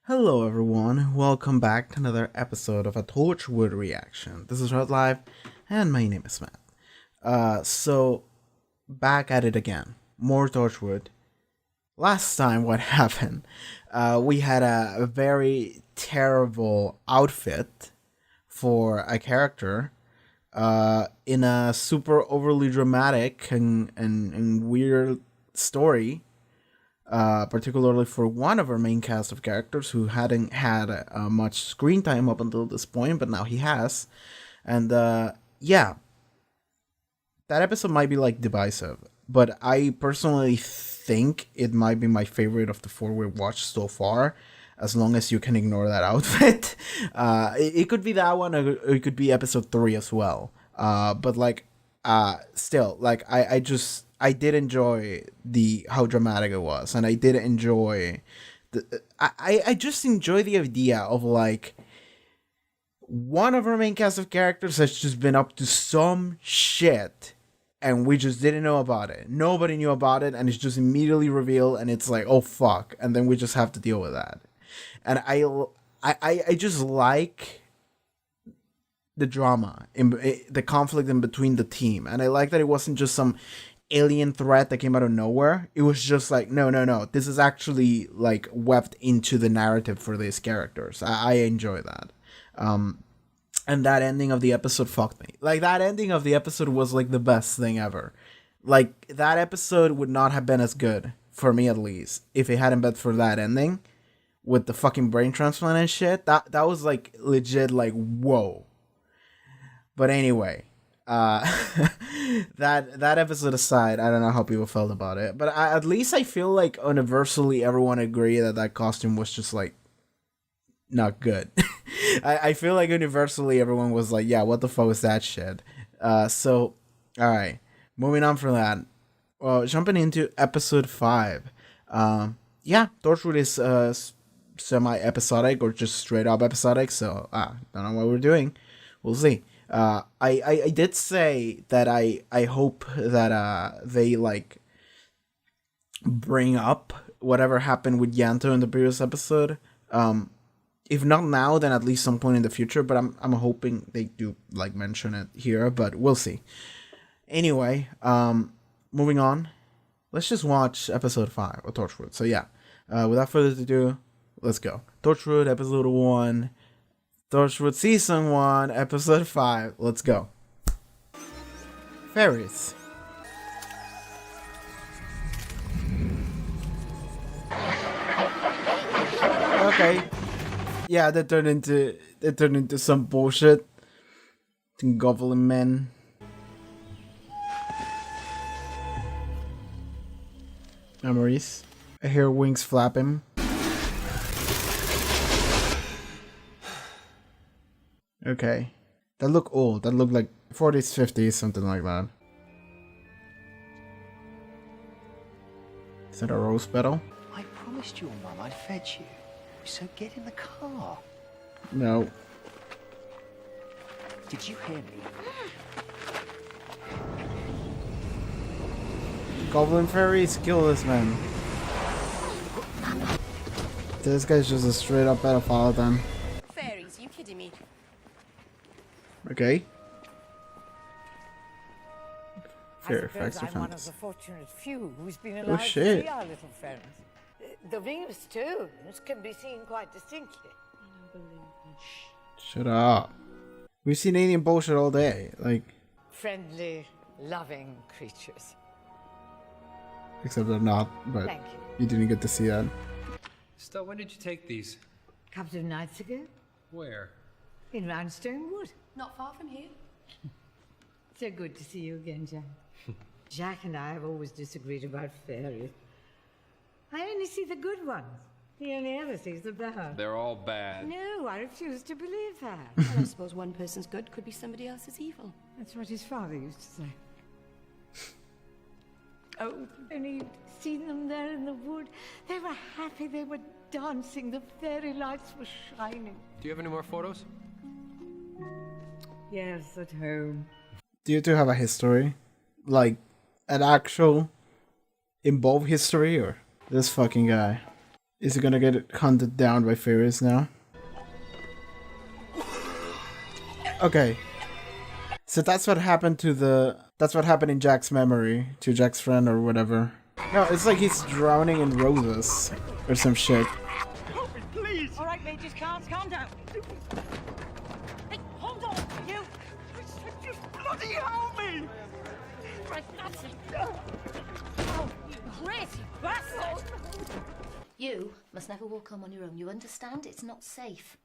Hello everyone, welcome back to another episode of a Torchwood reaction. This is Red Live, and my name is Matt. So back at it again. More Torchwood. Last time what happened? We had a very terrible outfit for a character in a super overly dramatic and weird story, particularly for one of our main cast of characters who hadn't had much screen time up until this point, but now he has. And yeah, that episode might be like divisive, but I personally think it might be my favorite of the four we watched so far. As long as you can ignore that outfit, it could be that one, or it could be episode 3 as well. But like, still, like I did enjoy the how dramatic it was, and I did enjoy I just enjoy the idea of like one of our main cast of characters has just been up to some shit and we just didn't know about it. Nobody knew about it, and it's just immediately revealed, and it's like, oh fuck, and then we just have to deal with that. And I just like the drama in the conflict in between the team, and I like that it wasn't just some alien threat that came out of nowhere. It was just like, no, this is actually like webbed into the narrative for these characters. I enjoy that. And that ending of the episode fucked me. Like, that ending of the episode was like the best thing ever. Like, that episode would not have been as good, for me at least, if it hadn't been for that ending with the fucking brain transplant and shit. That was like legit, like, whoa. But anyway, that episode aside, I don't know how people felt about it, but at least I feel like universally everyone agreed that that costume was just like not good. I feel like universally everyone was like, yeah, what the fuck was that shit? So all right, moving on from that, well, jumping into episode 5. Yeah, Torchwood is semi-episodic or just straight up episodic, so don't know what we're doing. We'll see. I did say that I hope that they like bring up whatever happened with Yanto in the previous episode. If not now, then at least some point in the future. But I'm hoping they do like mention it here. But we'll see. Anyway, moving on. Let's just watch episode 5 of Torchwood. So yeah, without further ado, let's go. Torchwood episode 1. Torchwood Season 1, Episode 5. Let's go. Fairies. Okay. Yeah, that turned into some bullshit. Goblin men. Memories. I hear wings flapping. Okay. That look old. That look like 40s, 50s, something like that. Is that a rose petal? I promised your mum I'd fed you. So get in the car. No. Did you hear me? Goblin fairies, kill this man. This guy's just a straight up pedophile then. Fairies, you kidding me? Okay. Fair I effects suppose are I'm one of fantasy. the fortunate few who's been allowed to shit. see our little friends. The Venus stones can be seen quite distinctly. Shut up. We've seen alien bullshit all day. Like, Friendly, loving creatures. except they're not, but Thank you. you didn't get to see that. Stella, when did you take these? A couple of nights ago, Where? in Roundstone Wood. Not far from here. So good to see you again, Jack. Jack and I have always disagreed about fairies. I only see the good ones. He only ever sees the bad. They're all bad. No, I refuse to believe that. Well, I suppose one person's good could be somebody else's evil. That's what his father used to say. Oh, only you'd seen them there in the wood. They were happy, they were dancing, the fairy lights were shining. Do you have any more photos? Yes, at home. Do you two have a history? Like, an actual involved history, or this fucking guy? Is he gonna get hunted down by fairies now? Okay. So that's what happened to that's what happened in Jack's memory, to Jack's friend or whatever. No, it's like he's drowning in roses or some shit. All right, mate, just calm down. Hey, hold on, you. Just bloody help me! Right, that's it. Oh, you crazy bastard! You must never walk home on your own. You understand? It's not safe.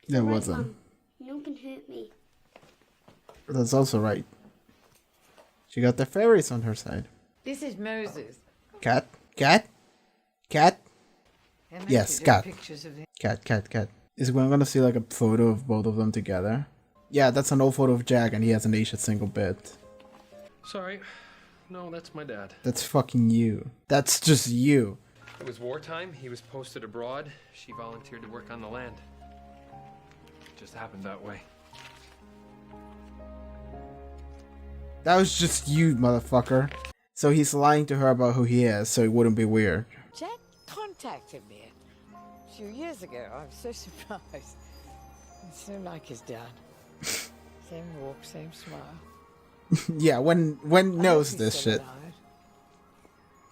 That wasn't. No one can hurt me. That's also right. She got the fairies on her side. This is Moses. Cat? Cat? Cat? And Yes, there are cat. Pictures of him. Cat. Is we gonna see like a photo of both of them together? Yeah, that's an old photo of Jack and he hasn't aged a single bit. Sorry. No, that's my dad. That's fucking you. That's just you. It was wartime. He was posted abroad. She volunteered to work on the land. It just happened that way. That was just you, motherfucker. So he's lying to her about who he is, so it wouldn't be weird. Jack contacted me a few years ago. I was so surprised. He's so like his dad. Same walk, same smile. Yeah, when I hope knows he's this still shit. alive.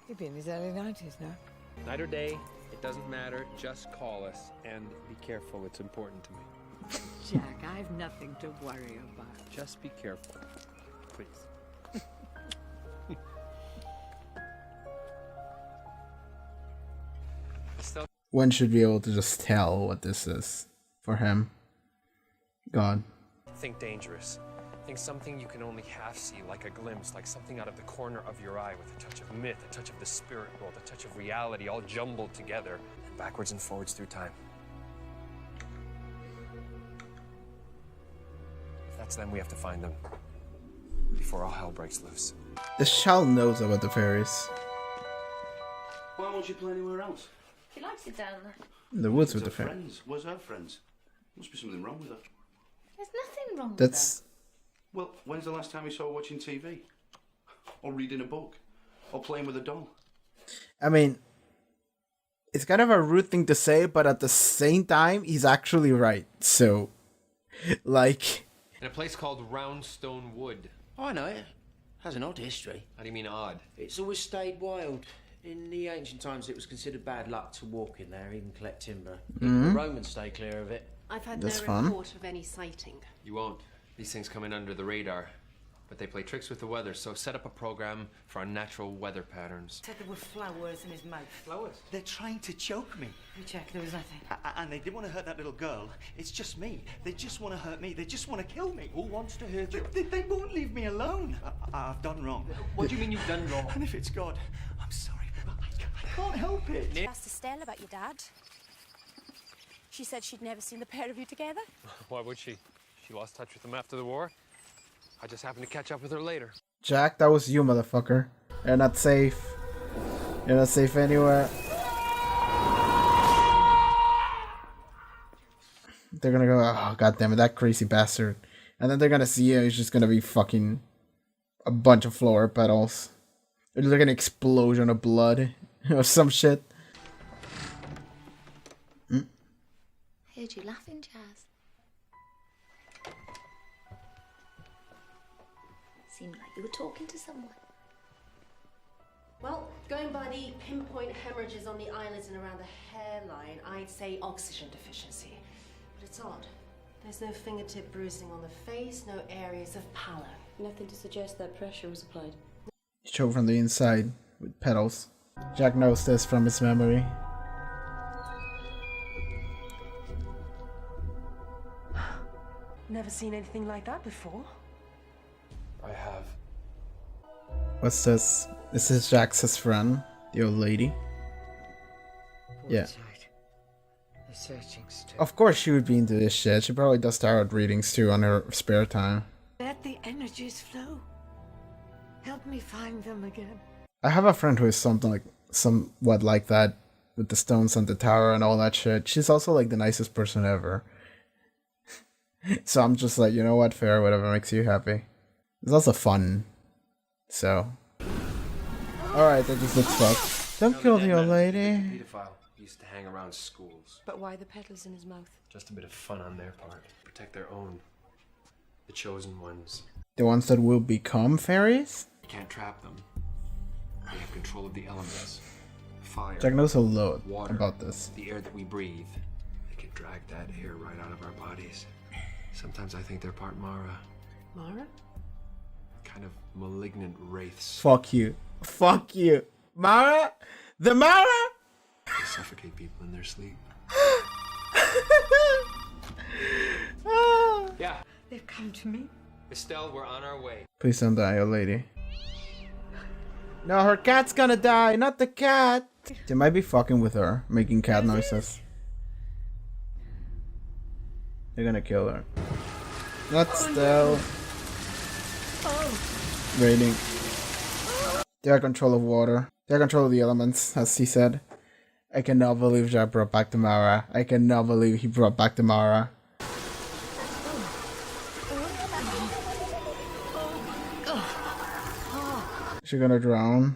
He'd be in his early 90s now. Night or day, it doesn't matter. Just call us and be careful. It's important to me. Jack, I've nothing to worry about. Just be careful, please. Still, One should be able to just tell what this is for him. God. think dangerous. Think something you can only half see, like a glimpse, like something out of the corner of your eye with a touch of myth, a touch of the spirit world, a touch of reality, all jumbled together, and backwards and forwards through time. If that's them, we have to find them before all hell breaks loose. The shell knows about the fairies. Why won't you play anywhere else? She likes it down there. In the woods with Her the fairies. friends. Where's her friends? Must be something wrong with her. There's nothing wrong with That's Well, when's the last time you saw her watching TV? Or reading a book? Or playing with a doll? I mean, it's kind of a rude thing to say, but at the same time, he's actually right. So, like, In a place called Roundstone Wood. I know it. Has an odd history. How do you mean odd? It's always stayed wild. In the ancient times, it was considered bad luck to walk in there, even collect timber. Even the Romans stayed clear of it. I've had That's no fun. report of any sighting. You won't. These things come in under the radar. But they play tricks with the weather, so set up a program for unnatural weather patterns. Said there were flowers in his mouth. Flowers? They're trying to choke me. We checked, there was nothing. And they didn't want to hurt that little girl. It's just me. They just want to hurt me. They just want to kill me. Who wants to hurt you? They won't leave me alone. I've done wrong. What do you mean you've done wrong? And if it's God, I'm sorry, but I can't help it. Asked Estelle about your dad. She said she'd never seen the pair of you together. Why would she? She lost touch with him after the war. I just happened to catch up with her later. Jack, that was you, motherfucker. You're not safe. You're not safe anywhere. They're gonna go, oh, god damn it, that crazy bastard. And then they're gonna see you, it's just gonna be fucking a bunch of flower petals. It's like an explosion of blood or some shit. Heard you laughing, Jazz. Seemed like you were talking to someone. Well, going by the pinpoint hemorrhages on the eyelids and around the hairline, I'd say oxygen deficiency. But it's odd. There's no fingertip bruising on the face, no areas of pallor. Nothing to suggest that pressure was applied. Show from the inside with petals. Jack knows this from his memory. Never seen anything like that before. I have. What's this? This is Jack's friend, the old lady. Yeah. The searching still. Of course she would be into this shit. She probably does tarot readings too on her spare time. Let the energies flow. Help me find them again. I have a friend who is somewhat like that with the stones and the tower and all that shit. She's also like the nicest person ever. So I'm just like, you know what, fair, whatever makes you happy. It's also fun. So. Alright, that just looks fucked. Don't kill the old lady. Pedophile. used to hang around schools. But why the petals in his mouth? Just a bit of fun on their part. Protect their own. The chosen ones. The ones that will become fairies? You can't trap them. They have control of the elements. Fire. Jack knows a lot water, about this. The air that we breathe. They can drag that air right out of our bodies. Sometimes I think they're part Mara. Mara? Kind of malignant wraiths. Fuck you. Fuck you. Mara? The Mara? They suffocate people in their sleep. Yeah. They've come to me. Estelle, we're on our way. Please don't die, old lady. No, her cat's gonna die, not the cat. They might be fucking with her, making cat noises. They're gonna kill her. Not Estelle. Raiding. They have control of water. They have control of the elements, as he said. I cannot believe Jack brought back the Mara. I cannot believe he brought back the Mara. She's gonna drown.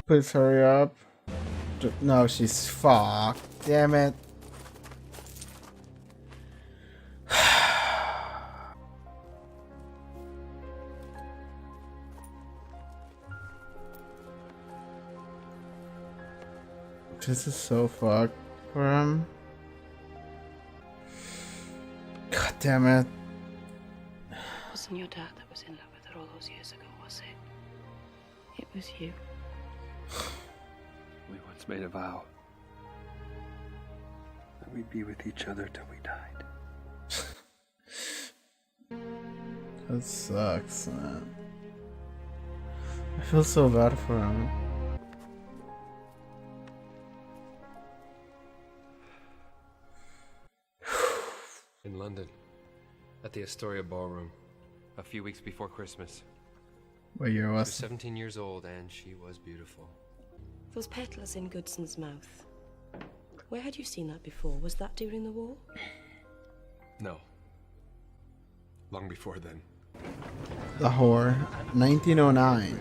Please hurry up. No, she's fucked. Damn it. This is so fucked for him. God damn it. Wasn't your dad that was in love with her all those years ago, was it? It was you. We once made a vow that we'd be with each other till we died. That sucks, man. I feel so bad for him. In London, at the Astoria Ballroom, a few weeks before Christmas. What year She was was 17 years old and she was beautiful. Those petals in Goodson's mouth. Where had you seen that before? Was that during the war? No. Long before then. Lahore, 1909.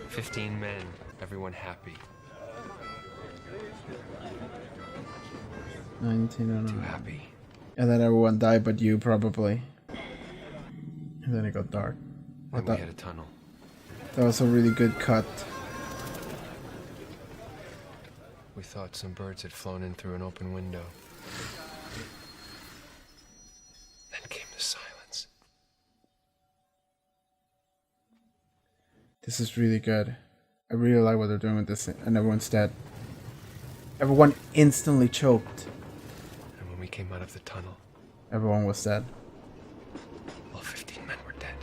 15 men, everyone happy. 1909. Too happy. And then everyone died but you, probably. And then it got dark. Then we hit a tunnel. That was a really good cut. We thought some birds had flown in through an open window. Then came the silence. This is really good. I really like what they're doing with this, and everyone's dead. Everyone instantly choked. And when we came out of the tunnel, Everyone was dead. all 15 men were dead.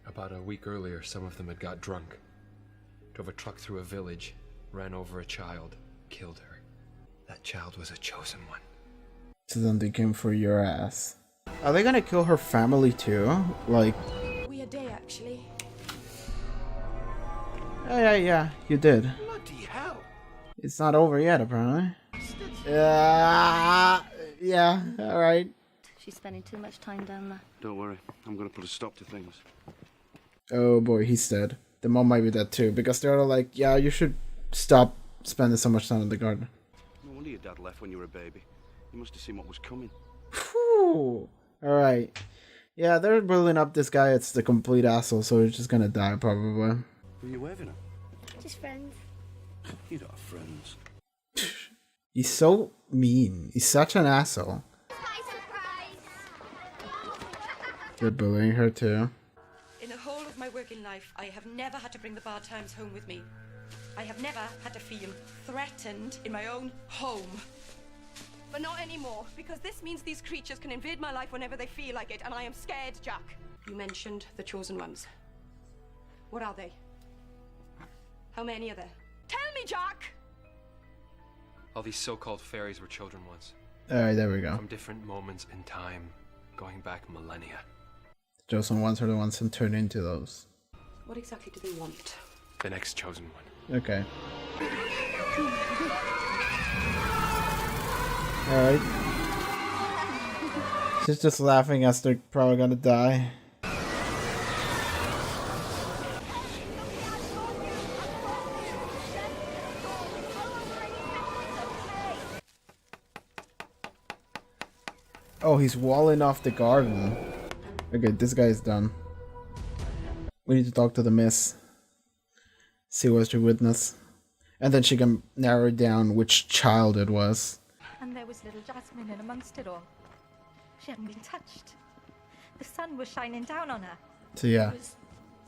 About a week earlier, some of them had got drunk, drove a truck through a village, ran over a child, killed her. That child was a chosen one. So then they came for your ass. Are they gonna kill her family too? Like, We a day, actually. yeah, you did. Bloody hell! It's not over yet, apparently. Yeah, alright. She's spending too much time down there. Don't worry, I'm gonna put a stop to things. Oh boy, he's dead. The mom might be dead too, because they're all like, yeah, you should stop spending so much time in the garden. No wonder your dad left when you were a baby. You must have seen what was coming. Whew. Alright. Yeah, they're building up this guy. It's the complete asshole, so he's just gonna die probably. Who are you waving at? Just friends. You don't have friends. He's so mean. He's such an asshole. They're bullying her too. In the whole of my working life, I have never had to bring the bad times home with me. I have never had to feel threatened in my own home. But not anymore, because this means these creatures can invade my life whenever they feel like it, and I am scared, Jack. You mentioned the chosen ones. What are they? How many are there? Tell me, Jack! All these so-called fairies were children once. Alright, there we go. From different moments in time, going back millennia. The chosen ones are the ones who turn into those. What exactly do they want? The next chosen one. Okay. Alright. She's just laughing as they're probably gonna die. Oh, he's walling off the garden. Okay, this guy is done. We need to talk to the miss. See what she witnessed. And then she can narrow down which child it was. And there was little Jasmine in amongst it all. She hadn't been touched. The sun was shining down on her. So yeah.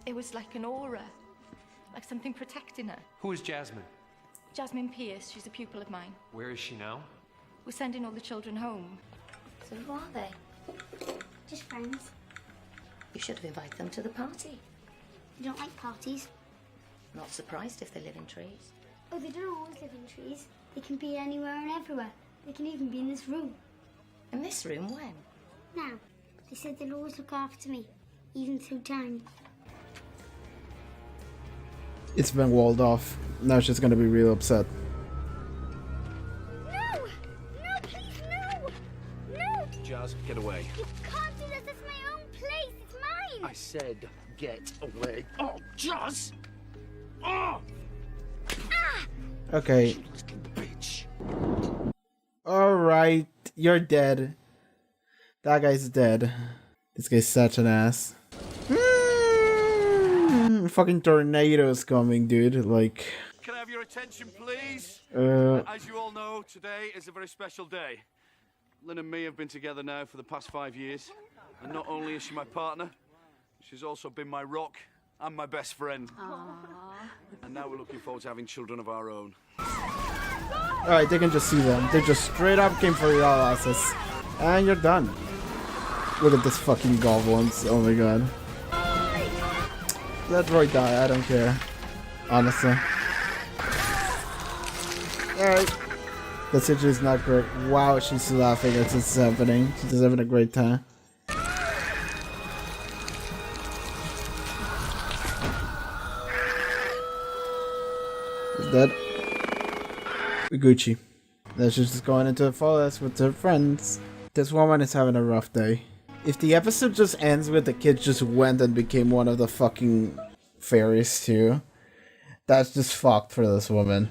It was like an aura. Like something protecting her. Who is Jasmine? Jasmine Pierce, she's a pupil of mine. Where is she now? We're sending all the children home. So who are they? Just friends. You should have invited them to the party. You don't like parties? Not surprised if they live in trees. Oh, they don't always live in trees. They can be anywhere and everywhere. They can even be in this room. In this room, when? Now, they said they'll always look after me, even through time. It's been walled off. Now she's gonna be real upset. No! No, please, no! No! Just get away. You can't do this. It's my own place. It's mine. I said get away. Oh, Joss! Oh! Okay. Bitch. Alright, you're dead. That guy's dead. This guy's such an ass. Fucking tornadoes coming, dude. Like. Can I have your attention, please? As you all know, today is a very special day. Lynn and me have been together now for the past 5 years. And not only is she my partner, she's also been my rock and my best friend. And now we're looking forward to having children of our own. Alright, they can just see them. They just straight up came for your asses. And you're done. Look at this fucking goblins. Oh my god. Let Roy die, I don't care. Honestly. Alright. The situation is not great. Wow, she's laughing as it's happening. She's having a great time. He's dead. Gucci. Then she's just going into the forest with her friends. This woman is having a rough day. If the episode just ends with the kid just went and became one of the fucking fairies too, that's just fucked for this woman.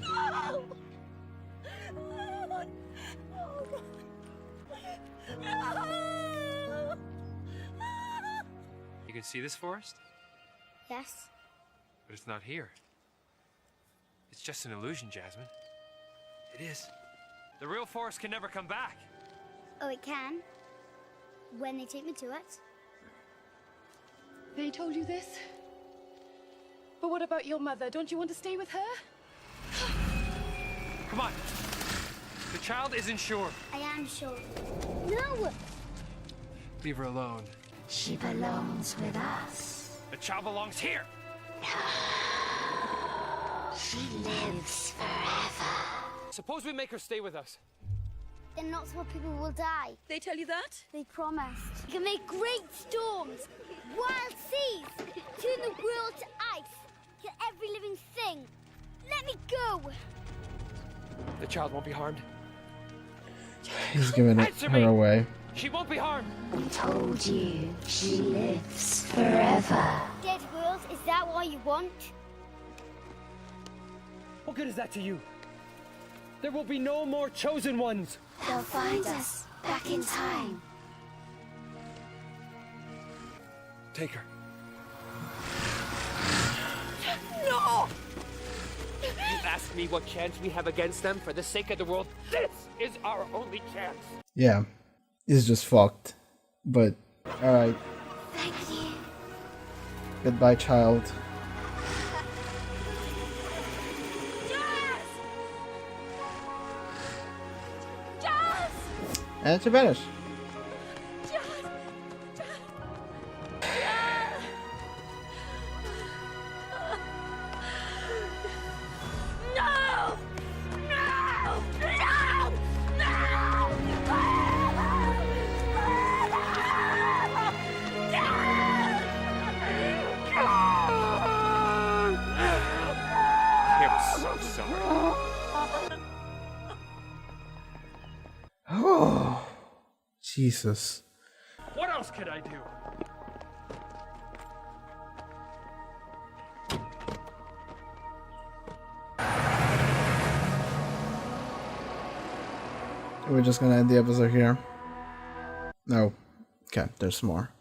You can see this forest, Yes. but it's not here. It's just an illusion, Jasmine. It is. The real forest can never come back. Oh, it can. When they take me to it. They told you this? But what about your mother? Don't you want to stay with her? Come on. The child isn't sure. I am sure. No! Leave her alone. She belongs with us. The child belongs here. She lives forever. Suppose we make her stay with us. Then lots more people will die. They tell you that? They promised. We can make great storms, wild seas, turn the world to ice, kill every living thing. Let me go! The child won't be harmed. He's giving her away. She won't be harmed. We told you she lives forever. Dead world, is that what you want? What good is that to you? There will be no more chosen ones. They'll find us back in time. Take her. No! You ask me what chance we have against them for the sake of the world. This is our only chance. Yeah. He's just fucked. But, alright. Thank you. Goodbye, child. And she vanished. Oh, Jesus. What else could I do? We're just gonna end the episode here. No. Okay, there's more.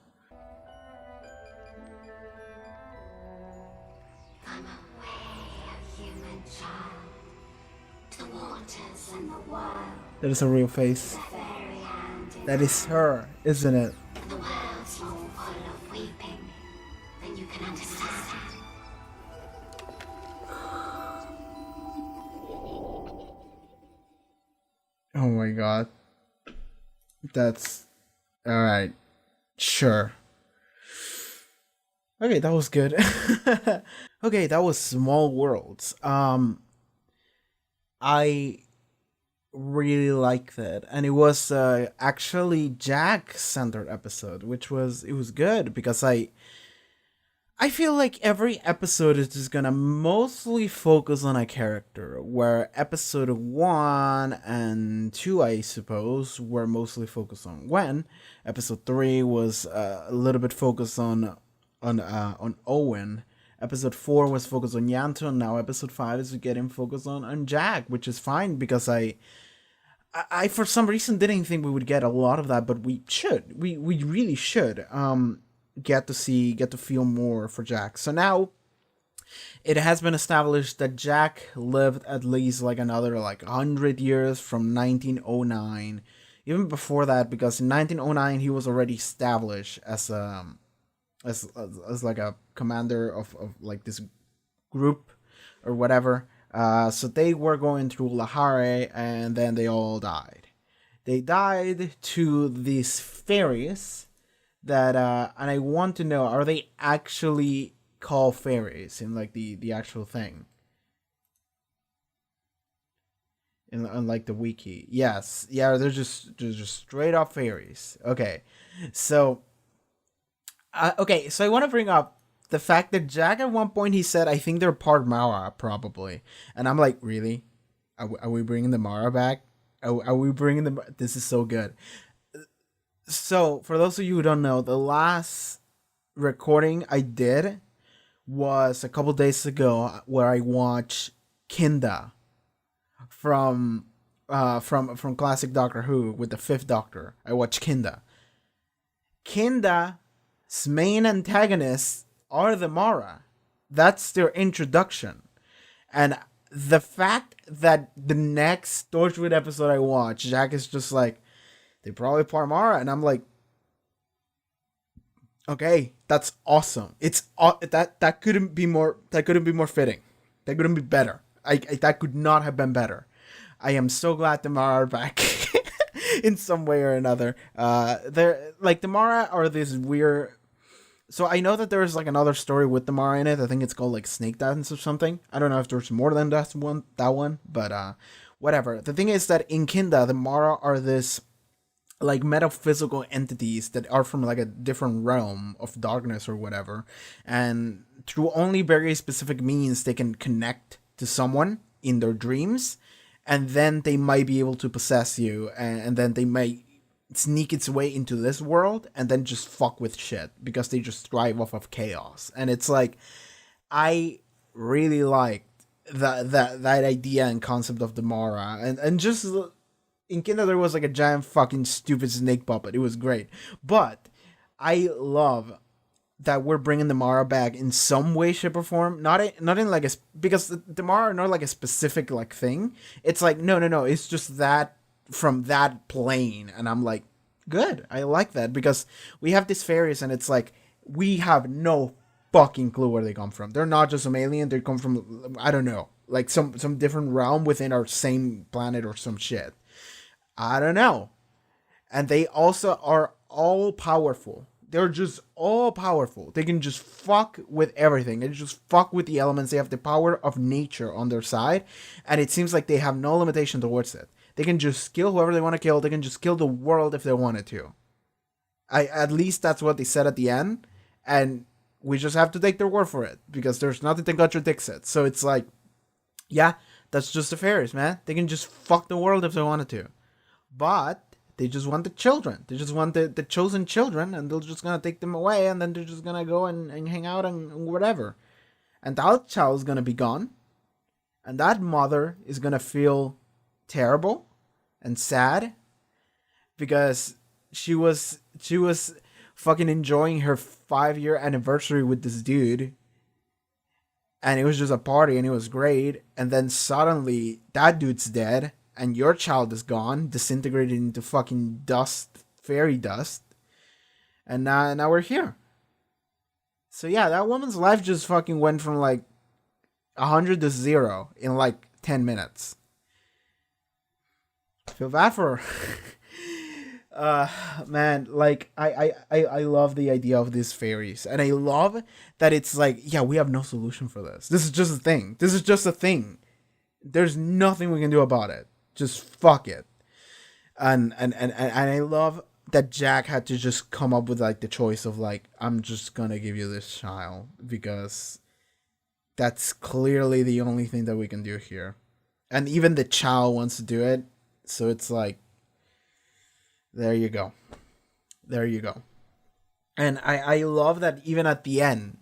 Come away, human child, to the waters and the world. That is a real face. That is her, isn't it? The world's more full of weeping than you can understand. Oh my god. That's alright. Sure. Okay, that was good. Okay, that was Small Worlds. I really liked it, and it was actually Jack-centered episode, which was good because I feel like every episode is just gonna mostly focus on a character, where episode 1 and 2, I suppose, were mostly focused on Gwen. Episode 3 was a little bit focused on Owen. Episode 4 was focused on Yanto, and now episode 5 is getting focused on Jack, which is fine because I for some reason didn't think we would get a lot of that, but we should. We really should. Get to feel more for Jack. So now it has been established that Jack lived at least like another 100 years from 1909, even before that, because in 1909 he was already established as like a commander of like this group or whatever. So they were going through Lahare, and then they all died. They died to these fairies that and I want to know, are they actually called fairies in like the actual thing? In like the wiki. Yes. Yeah, they're just straight up fairies. Okay. So okay, so I want to bring up the fact that Jack at one point he said, I think they're part Mara, probably. And I'm like, really? Are we bringing the Mara back? Are we bringing the... This is so good. So, for those of you who don't know, the last recording I did was a couple days ago, where I watched Kinda from classic Doctor Who with the Fifth Doctor. I watched Kinda. Kinda's main antagonists are the Mara. That's their introduction. And the fact that the next Torchwood episode I watch, Jack is just like, they probably part Mara, and I'm like, okay, that's awesome. It's that couldn't be more fitting. That couldn't be better. That could not have been better. I am so glad the Mara are back in some way or another. They're like, the Mara are this weird. So I know that there's like another story with the Mara in it. I think it's called like Snake Dance or something. I don't know if there's more than that one, but whatever. The thing is that in Kinda, the Mara are this like metaphysical entities that are from like a different realm of darkness or whatever, and through only very specific means they can connect to someone in their dreams, and then they might be able to possess you, and then they might sneak its way into this world and then just fuck with shit because they just thrive off of chaos. And it's like, I really liked that idea and concept of the Mara, and just in Kinda there was like a giant fucking stupid snake puppet. It was great. But I love that we're bringing the Mara back in some way, shape, or form. Not in like a... Because the Mara are not like a specific like thing. It's like, no. It's just that from that plane. And I'm like, good. I like that. Because we have these fairies and it's like, we have no fucking clue where they come from. They're not just some alien. They come from, I don't know, like some different realm within our same planet or some shit. I don't know. And they also are all powerful. They're just all powerful. They can just fuck with everything. They just fuck with the elements. They have the power of nature on their side. And it seems like they have no limitation towards it. They can just kill whoever they want to kill. They can just kill the world if they wanted to. At least that's what they said at the end. And we just have to take their word for it. Because there's nothing that contradicts it. So it's like, yeah, that's just the fairies, man. They can just fuck the world if they wanted to. But they just want the children. They just want the chosen children, and they're just gonna take them away, and then they're just gonna go and hang out and whatever. And that child is gonna be gone, and that mother is gonna feel terrible and sad because she was fucking enjoying her 5-year anniversary with this dude, and it was just a party and it was great, and then suddenly that dude's dead and your child is gone, disintegrated into fucking dust, fairy dust, and now we're here. So yeah, that woman's life just fucking went from like 100 to 0 in like 10 minutes. I feel bad for her. Man, like I love the idea of these fairies, and I love that it's like, yeah, we have no solution for this. This is just a thing. This is just a thing. There's nothing we can do about it. Just fuck it. And I love that Jack had to just come up with like the choice of like, I'm just gonna give you this child because that's clearly the only thing that we can do here. And even the child wants to do it, so it's like, there you go. There you go. And I love that even at the end.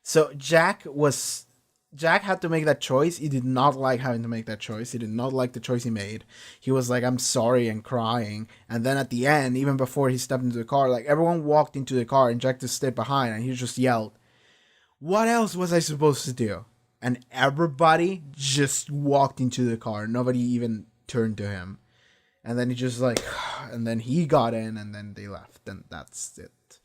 So Jack had to make that choice. He did not like having to make that choice. He did not like the choice he made. He was like, I'm sorry, and crying. And then at the end, even before he stepped into the car, like everyone walked into the car and Jack just stayed behind and he just yelled, what else was I supposed to do? And everybody just walked into the car. Nobody even turned to him. And then he just like, and then he got in, and then they left, and that's it.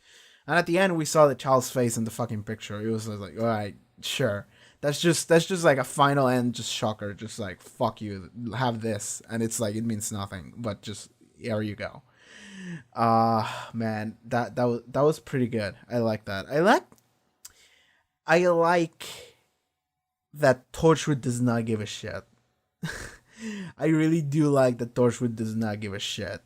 And at the end, we saw the child's face in the fucking picture. It was like, all right, sure. That's just like a final end, just shocker, just like, fuck you, have this, and it's like, it means nothing, but just, there you go. Man, that was pretty good. I like that. I like that Torchwood does not give a shit. I really do like that Torchwood does not give a shit.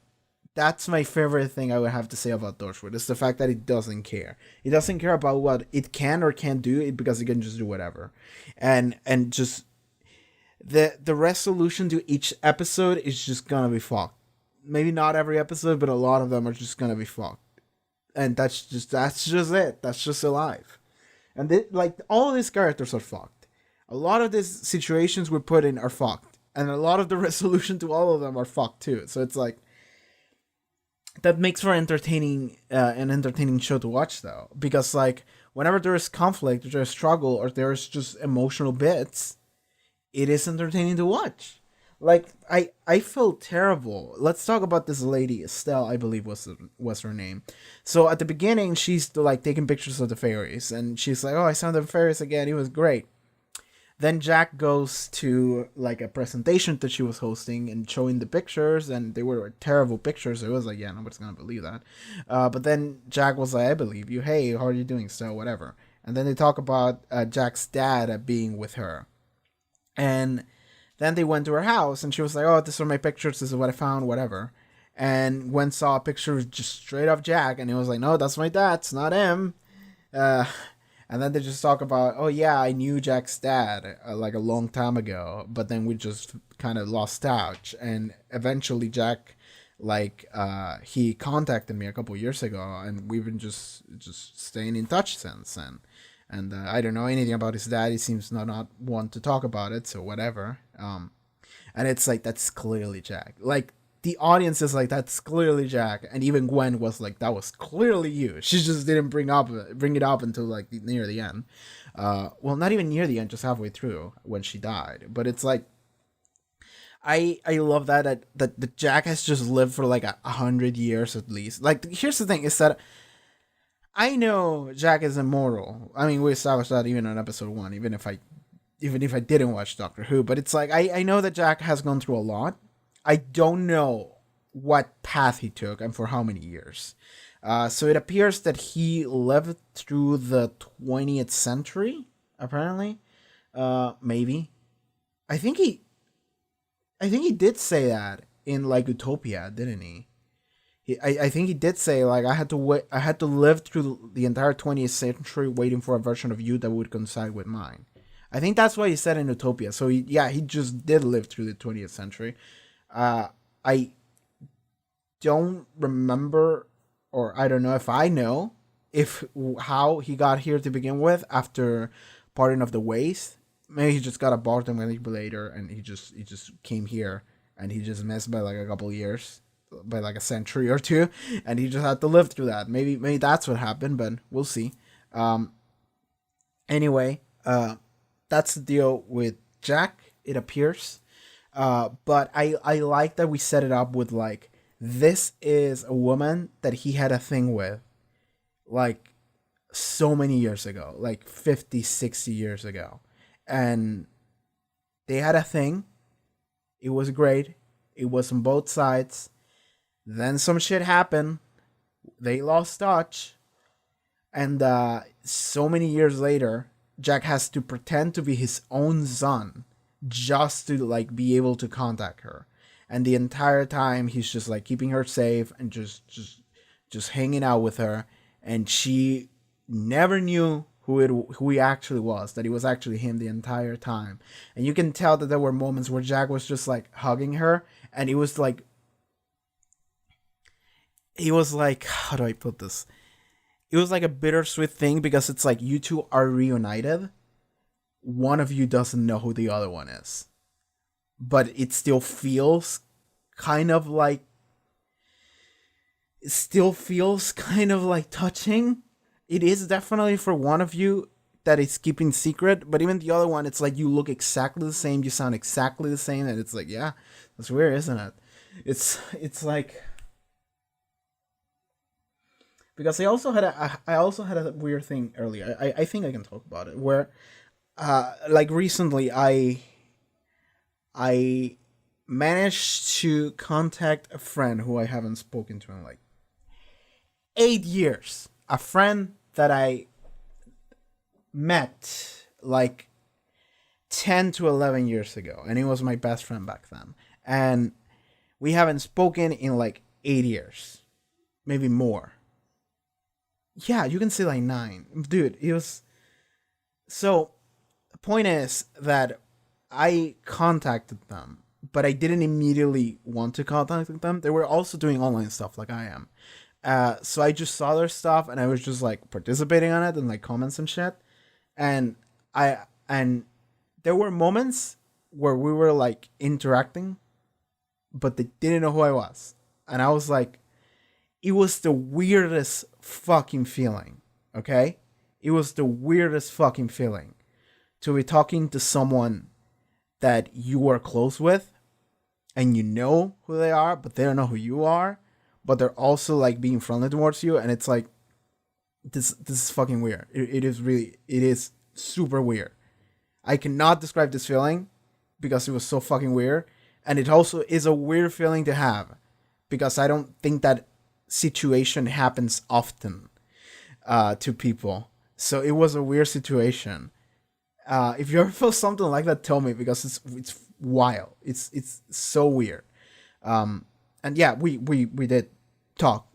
That's my favorite thing I would have to say about Torchwood. It's the fact that it doesn't care. It doesn't care about what it can or can't do because it can just do whatever. And just the resolution to each episode is just gonna be fucked. Maybe not every episode, but a lot of them are just gonna be fucked. And that's just it. That's just alive. And like all of these characters are fucked. A lot of these situations we're put in are fucked. And a lot of the resolution to all of them are fucked too. So it's like, that makes for an entertaining show to watch though. Because like, whenever there is conflict, or there's struggle, or there's just emotional bits, it is entertaining to watch. Like, I feel terrible. Let's talk about this lady, Estelle, I believe was her name. So at the beginning, she's like taking pictures of the fairies. And she's like, oh, I saw the fairies again. It was great. Then Jack goes to like a presentation that she was hosting and showing the pictures, and they were terrible pictures. It was like, yeah, nobody's gonna believe that. But then Jack was like, I believe you. Hey, how are you doing? So whatever. And then they talk about Jack's dad being with her. And then they went to her house, and she was like, oh, these are my pictures. This is what I found, whatever. And Gwen saw a picture just straight of Jack, and he was like, no, that's my dad. It's not him. And then they just talk about, oh yeah, I knew Jack's dad like a long time ago, but then we just kind of lost touch. And eventually Jack, like, he contacted me a couple years ago, and we've been just staying in touch since. And I don't know anything about his dad. He seems not want to talk about it, so whatever. And it's like, that's clearly Jack. Like, the audience is like, that's clearly Jack, and even Gwen was like, that was clearly you. She just didn't bring it up until like near the end. Well, not even near the end, just halfway through when she died. But it's like, I love that Jack has just lived for like 100 years at least. Like, here's the thing, is that I know Jack is immortal. I mean, we established that even in episode 1, even if I didn't watch Doctor Who. But it's like, I know that Jack has gone through a lot. I don't know what path he took and for how many years. So it appears that he lived through the 20th century, apparently. Maybe. I think he did say that in like Utopia, didn't he? I think he did say like, I had to live through the entire 20th century waiting for a version of you that would coincide with mine. I think that's what he said in Utopia. So he just did live through the 20th century. I don't remember, or I don't know if I know how he got here to begin with after parting of the ways. Maybe he just got a Barton manipulator and he just came here and he just missed by like a couple years. by like a century or two, and he just had to live through that. Maybe that's what happened, but we'll see. Anyway, that's the deal with Jack, it appears. But I like that we set it up with like, this is a woman that he had a thing with like so many years ago, like 50, 60 years ago. And they had a thing. It was great. It was on both sides. Then some shit happened. They lost touch. And so many years later, Jack has to pretend to be his own son just to like be able to contact her. And the entire time he's just like keeping her safe and just hanging out with her. And she never knew who he actually was, that it was actually him the entire time. And you can tell that there were moments where Jack was just like hugging her, and it was like, how do I put this? It was like a bittersweet thing, because it's like you two are reunited. One of you doesn't know who the other one is, but it still feels kind of like touching. It is definitely for one of you that is keeping secret, but even the other one, it's like you look exactly the same, you sound exactly the same, and it's like, yeah, that's weird, isn't it? It's like, because I also had a weird thing earlier. I think I can talk about it, where like recently I managed to contact a friend who I haven't spoken to in like 8 years. A friend that I met like 10 to 11 years ago, and he was my best friend back then. And we haven't spoken in like 8 years, maybe more. Yeah, you can say like 9. Dude, it was... So, the point is that I contacted them, but I didn't immediately want to contact them. They were also doing online stuff like I am. So I just saw their stuff, and I was just like participating on it and like comments and shit. And there were moments where we were like interacting, but they didn't know who I was. And I was like, it was the weirdest fucking feeling. Okay? It was the weirdest fucking feeling to be talking to someone that you are close with, and you know who they are, but they don't know who you are. But they're also like being friendly towards you, and it's like, this is fucking weird. It is super weird. I cannot describe this feeling because it was so fucking weird, and it also is a weird feeling to have, because I don't think that situation happens often to people. So it was a weird situation. If you ever feel something like that, tell me, because it's wild. It's so weird. And yeah, we did talk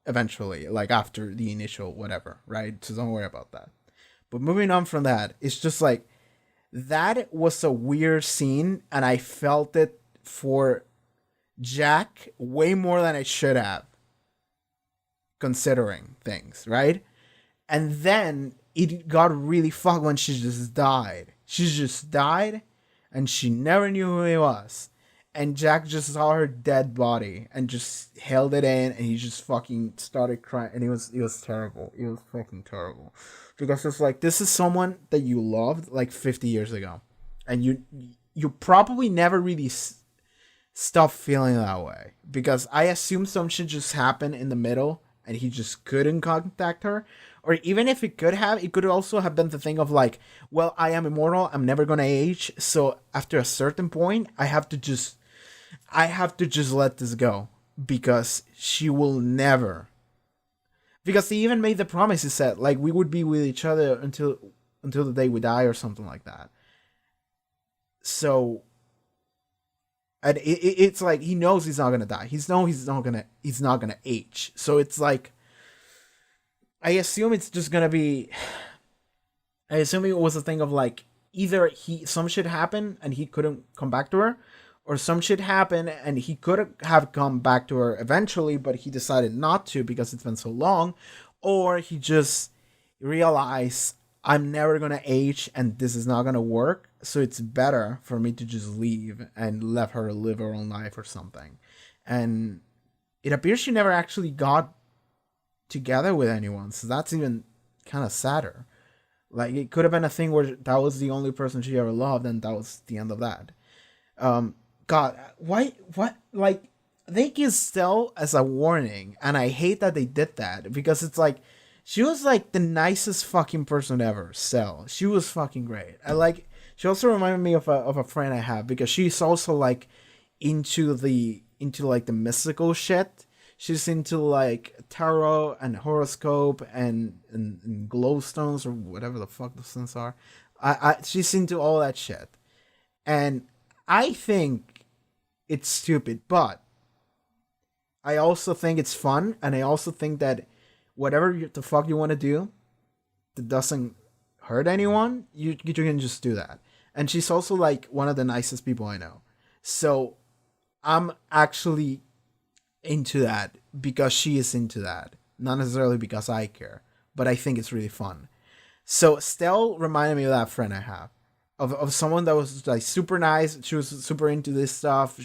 eventually, like after the initial whatever, right? So don't worry about that. But moving on from that, it's just like, that was a weird scene, and I felt it for Jack way more than I should have, considering things, right? And then it got really fucked when she just died. She just died, and she never knew who he was. And Jack just saw her dead body and just held it in, and he just fucking started crying. And it was terrible. It was fucking terrible. Because it's like, this is someone that you loved like 50 years ago. And you probably never really stopped feeling that way. Because I assume some shit just happened in the middle, and he just couldn't contact her. Or even if it could also have been the thing of like, well, I am immortal, I'm never gonna age, so after a certain point, I have to just let this go, because she will never. Because he even made the promise, he said, like, we would be with each other until the day we die, or something like that. So, and it's like, he knows he's not gonna die. He's not gonna age. So it's like, I assume it was a thing of like, either some shit happened and he couldn't come back to her, or some shit happened and he could have come back to her eventually, but he decided not to because it's been so long, or he just realized, I'm never gonna age and this is not gonna work, so it's better for me to just leave and let her live her own life or something. And it appears she never actually got together with anyone, so that's even kind of sadder. Like, it could have been a thing where that was the only person she ever loved, and that was the end of that. God, why, what, like, they give Stell as a warning, and I hate that they did that, because it's like, she was like the nicest fucking person ever, Stell. She was fucking great. She also reminded me of a friend I have, because she's also like into like the mystical shit. She's into like tarot and horoscope and glowstones or whatever the fuck those things are. She's into all that shit. And I think it's stupid, but I also think it's fun, and I also think that whatever the fuck you want to do that doesn't hurt anyone, you can just do that. And she's also like one of the nicest people I know. So I'm actually into that because she is into that, not necessarily because I care, but I think it's really fun. So Stell reminded me of that friend I have, of someone that was like super nice. She was super into this stuff.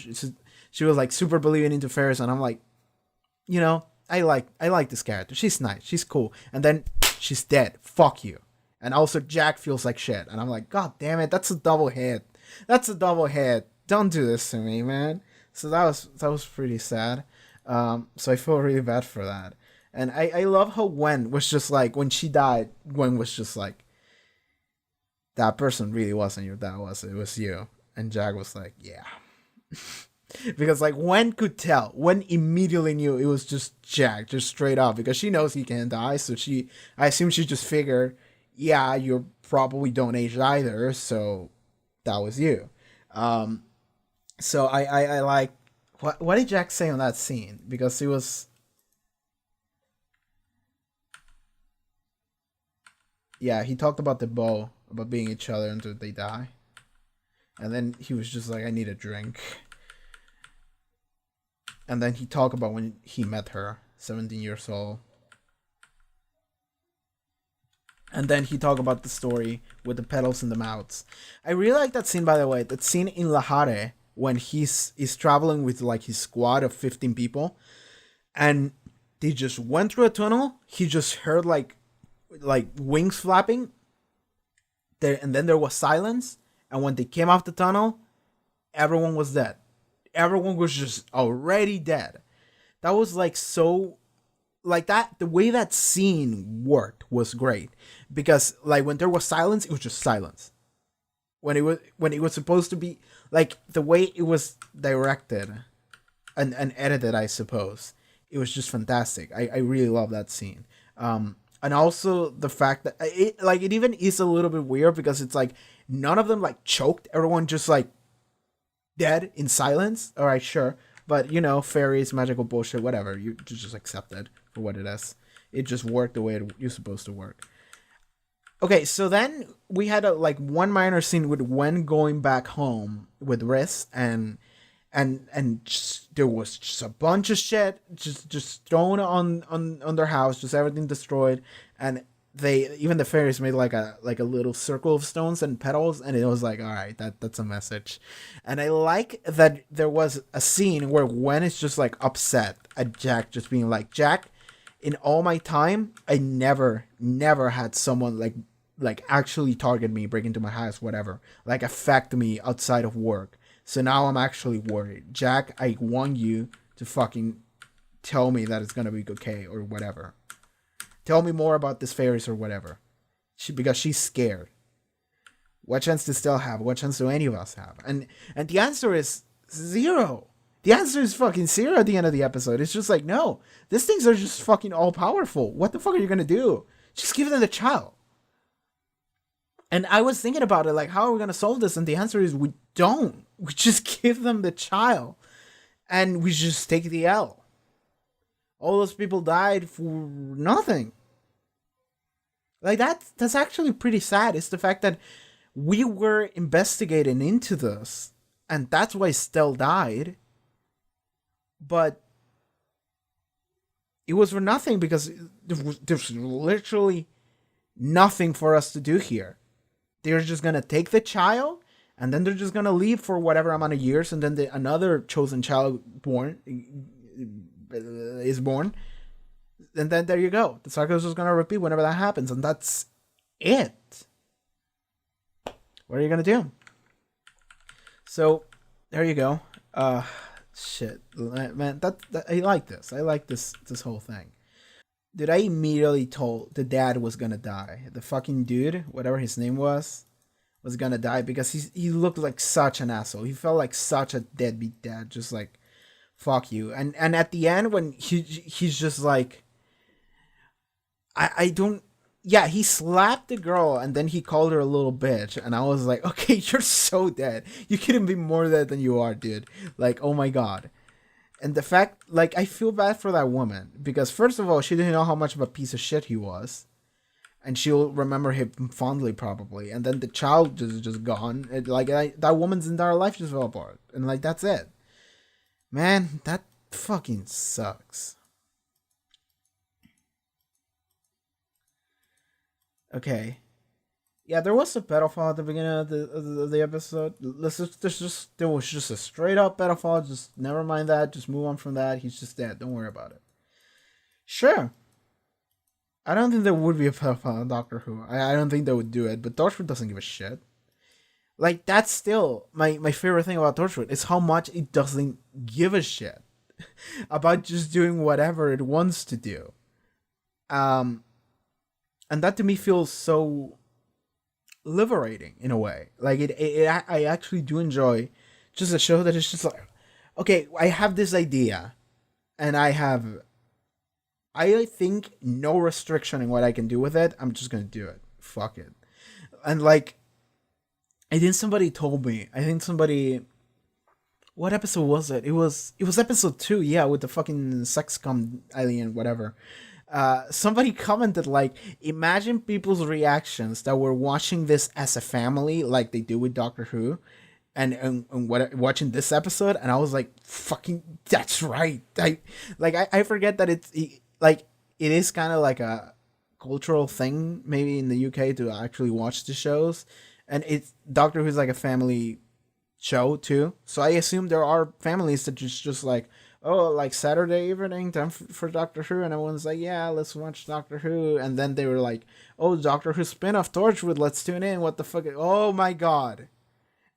She was like super believing into fairies, and I'm like, you know, I like this character. She's nice. She's cool. And then she's dead. Fuck you. And also Jack feels like shit. And I'm like, God damn it, that's a double hit. That's a double hit. Don't do this to me, man. So that was pretty sad. So I feel really bad for that. And I love how Gwen was just like, when she died, Gwen was just like, that person really wasn't your dad, was it? It was you. And Jack was like, yeah. Because like Gwen could tell. Gwen immediately knew it was just Jack, just straight up, because she knows he can't die. So I assume she just figured, yeah, you probably don't age either. So that was you. So I like, what did Jack say on that scene? Because he was, yeah, he talked about the bow, about being each other until they die. And then he was just like, I need a drink. And then he talked about when he met her, 17 years old. And then he talked about the story with the petals in the mouths. I really like that scene, by the way. That scene in Haarute when he's traveling with like his squad of 15 people. And they just went through a tunnel. He just heard like wings flapping. And then there was silence. And when they came off the tunnel, everyone was dead. Everyone was just already dead. That was like so, like that, the way that scene worked was great, because like when there was silence, it was just silence. When it was supposed to be like the way it was directed and edited, I suppose, it was just fantastic. I really love that scene. And also the fact that it even is a little bit weird, because it's like none of them like choked. Everyone just like dead in silence. All right, sure, but you know, fairies, magical bullshit, whatever. You just accept it for what it is. It just worked the way you're supposed to work. Okay, so then we had one minor scene with Gwen going back home with Riz, and just, there was just a bunch of shit just thrown on their house, just everything destroyed, and even the fairies made like a little circle of stones and petals, and it was like, all right, that's a message. And I like that there was a scene where Gwen is just like upset at Jack, just being like, Jack, in all my time, I never had someone like actually target me, break into my house, whatever, like affect me outside of work. So now I'm actually worried. Jack, I want you to fucking tell me that it's gonna be okay or whatever. Tell me more about this fairies or whatever. Because she's scared. What chance does Stell have? What chance do any of us have? And the answer is zero. The answer is fucking zero at the end of the episode. It's just like, no, these things are just fucking all powerful. What the fuck are you gonna do? Just give them the child. And I was thinking about it, like, how are we gonna solve this? And the answer is we don't. We just give them the child. And we just take the L. All those people died for nothing. Like, that's actually pretty sad. It's the fact that we were investigating into this, and that's why Stell died. But it was for nothing, because there's literally nothing for us to do here. They're just gonna take the child, and then they're just gonna leave for whatever amount of years, and then another chosen child born is born. And then there you go. The cycle is just gonna repeat whenever that happens, and that's it. What are you gonna do? So there you go. Shit, man. That I like this. I like this whole thing. Dude, I immediately told the dad was gonna die. The fucking dude, whatever his name was gonna die because he looked like such an asshole. He felt like such a deadbeat dad, just like fuck you. And at the end when he's just like, I don't. Yeah, he slapped the girl and then he called her a little bitch, and I was like, okay, you're so dead. You couldn't be more dead than you are, dude. Like, oh my god. And the fact, like, I feel bad for that woman because first of all, she didn't know how much of a piece of shit he was, and she'll remember him fondly probably. And then the child is just gone. That woman's entire life just fell apart, and like that's it. Man, that fucking sucks. Okay. Yeah, there was a pedophile at the beginning of the episode. There was just a straight up pedophile. Just never mind that. Just move on from that. He's just dead. Don't worry about it. Sure. I don't think there would be a pedophile in Doctor Who. I don't think they would do it. But Torchwood doesn't give a shit. Like, that's still my favorite thing about Torchwood is how much it doesn't give a shit about just doing whatever it wants to do. And that to me feels so liberating in a way. Like I actually do enjoy just a show that is just like, okay, I have this idea, and I think no restriction in what I can do with it. I'm just gonna do it. Fuck it. And like, I think somebody told me. What episode was it? It was episode 2. Yeah, with the fucking sexcom alien, whatever. Somebody commented like, imagine people's reactions that were watching this as a family, like they do with Doctor Who, and watching this episode, and I was like, fucking, that's right. I forget that it is kind of like a cultural thing, maybe in the UK, to actually watch the shows, and it's Doctor Who's like a family show too. So I assume there are families that just like, oh, like Saturday evening, time for Doctor Who, and everyone's like, yeah, let's watch Doctor Who, and then they were like, oh, Doctor Who spin-off Torchwood, let's tune in, what the fuck, oh my god.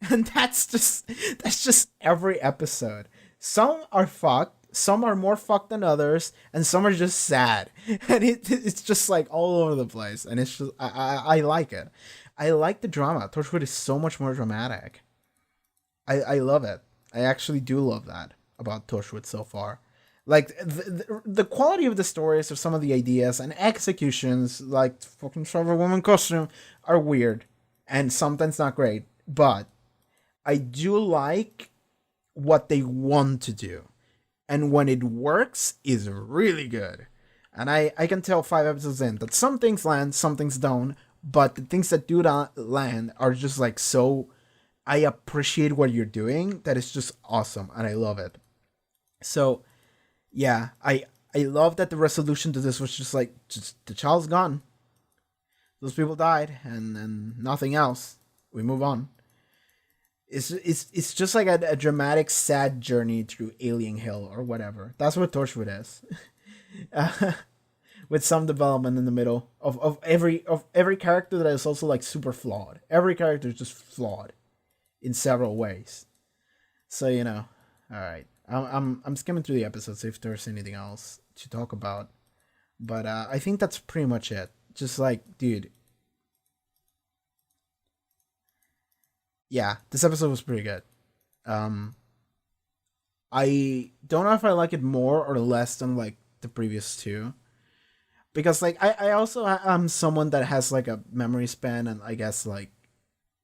And that's just every episode. Some are fucked, some are more fucked than others, and some are just sad, and it's just like all over the place, and it's just, I like it. I like the drama. Torchwood is so much more dramatic. I love it. I actually do love that about Torchwood so far. Like the quality of the stories of some of the ideas and executions, like fucking Travel Woman costume, are weird and sometimes not great, but I do like what they want to do, and when it works is really good. And I can tell 5 episodes in that some things land, some things don't, but the things that do not land are just like, so I appreciate what you're doing, that is just awesome, and I love it. So, yeah, I love that the resolution to this was just like, just the child's gone. Those people died, and nothing else. We move on. It's just like a dramatic, sad journey through Alien Hill or whatever. That's what Torchwood is. With some development in the middle of every character that is also like super flawed. Every character is just flawed in several ways. So, you know, all right. I'm skimming through the episodes, see if there's anything else to talk about. But I think that's pretty much it. Just like, dude. Yeah, this episode was pretty good. I don't know if I like it more or less than like the previous 2. Because like I also am someone that has like a memory span, and I guess like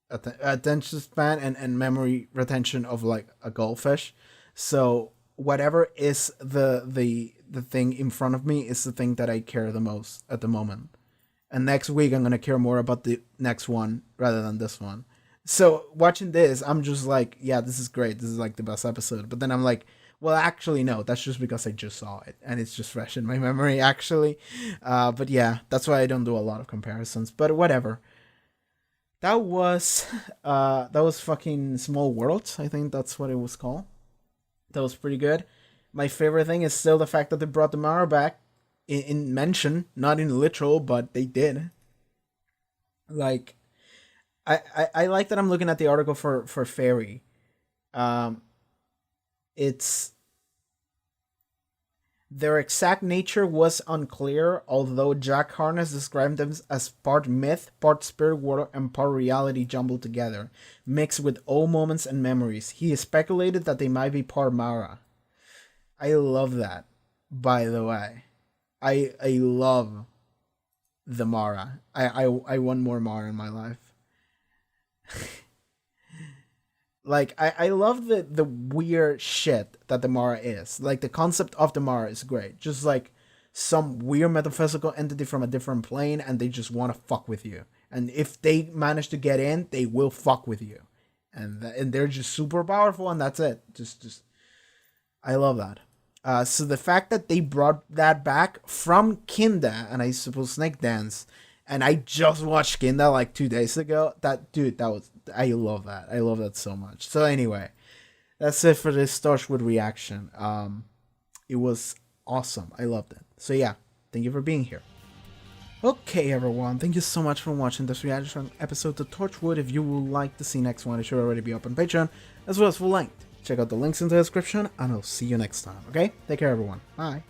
attention span and memory retention of like a goldfish. So whatever is the thing in front of me is the thing that I care the most at the moment. And next week I'm gonna care more about the next one rather than this one. So watching this, I'm just like, yeah, this is great. This is like the best episode. But then I'm like, well, actually, no, that's just because I just saw it and it's just fresh in my memory, actually. But yeah, that's why I don't do a lot of comparisons. But whatever. That was fucking Small Worlds. I think that's what it was called. That was pretty good. My favorite thing is still the fact that they brought the Mara back in mention, not in literal, but they did. Like, I like that I'm looking at the article for Fairy. It's their exact nature was unclear, although Jack Harness described them as part myth, part spirit world, and part reality jumbled together, mixed with old moments and memories. He speculated that they might be part Mara. I love that, by the way. I love the Mara. I want more Mara in my life. Like, I love the weird shit that the Mara is. Like, the concept of the Mara is great. Just like some weird metaphysical entity from a different plane, and they just want to fuck with you. And if they manage to get in, they will fuck with you. And they're just super powerful, and that's it. Just I love that. So the fact that they brought that back from Kinda, and I suppose Snake Dance, and I just watched Kinda like 2 days ago. I love that. I love that so much. So anyway, that's it for this Torchwood reaction. It was awesome. I loved it. So yeah, thank you for being here. Okay, everyone, thank you so much for watching this reaction episode to Torchwood. If you would like to see next one, it should already be up on Patreon, as well as full length. Check out the links in the description, and I'll see you next time, okay? Take care, everyone. Bye.